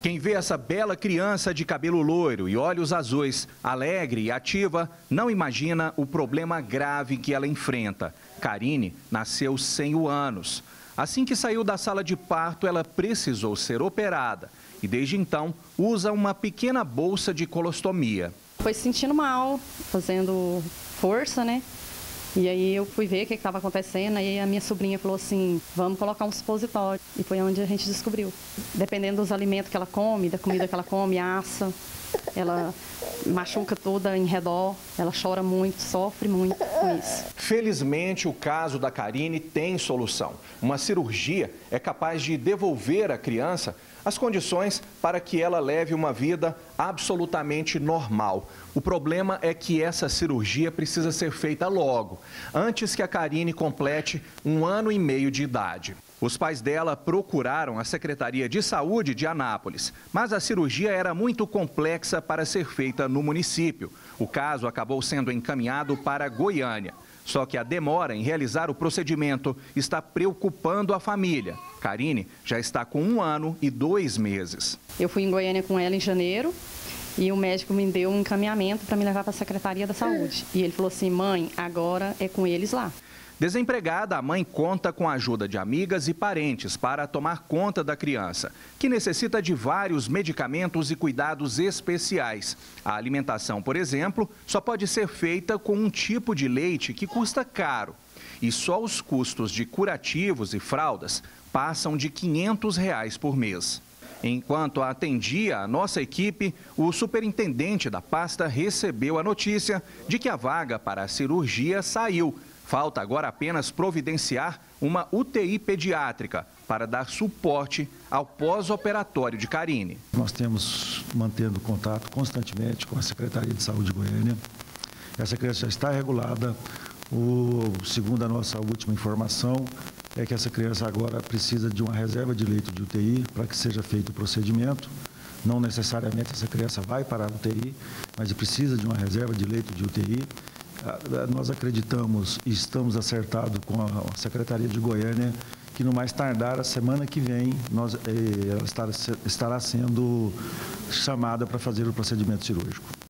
Quem vê essa bela criança de cabelo loiro e olhos azuis, alegre e ativa, não imagina o problema grave que ela enfrenta. Karine nasceu sem o ânus. Assim que saiu da sala de parto, ela precisou ser operada e desde então usa uma pequena bolsa de colostomia. Foi se sentindo mal, fazendo força, né? E aí eu fui ver o que estava acontecendo, aí a minha sobrinha falou assim, vamos colocar um supositório. E foi onde a gente descobriu. Dependendo dos alimentos que ela come, da comida que ela come, assa, ela machuca toda em redor, ela chora muito, sofre muito com isso. Felizmente, o caso da Karine tem solução. Uma cirurgia é capaz de devolver à criança as condições para que ela leve uma vida absolutamente normal. O problema é que essa cirurgia precisa ser feita logo, antes que a Karine complete 1 ano e meio de idade. Os pais dela procuraram a Secretaria de Saúde de Anápolis, mas a cirurgia era muito complexa para ser feita no município. O caso acabou sendo encaminhado para Goiânia. Só que a demora em realizar o procedimento está preocupando a família. Karine já está com 1 ano e 2 meses. Eu fui em Goiânia com ela em janeiro e o médico me deu um encaminhamento para me levar para a Secretaria da Saúde. E ele falou assim, mãe, agora é com eles lá. Desempregada, a mãe conta com a ajuda de amigas e parentes para tomar conta da criança, que necessita de vários medicamentos e cuidados especiais. A alimentação, por exemplo, só pode ser feita com um tipo de leite que custa caro. E só os custos de curativos e fraldas passam de R$ 500 por mês. Enquanto atendia a nossa equipe, o superintendente da pasta recebeu a notícia de que a vaga para a cirurgia saiu. Falta agora apenas providenciar uma UTI pediátrica para dar suporte ao pós-operatório de Karine. Nós temos mantendo contato constantemente com a Secretaria de Saúde de Goiânia. Essa criança já está regulada. Segundo a nossa última informação, é que essa criança agora precisa de uma reserva de leito de UTI para que seja feito o procedimento. Não necessariamente essa criança vai para a UTI, mas precisa de uma reserva de leito de UTI. Nós acreditamos e estamos acertados com a Secretaria de Goiânia que no mais tardar a semana que vem ela estará sendo chamada para fazer o procedimento cirúrgico.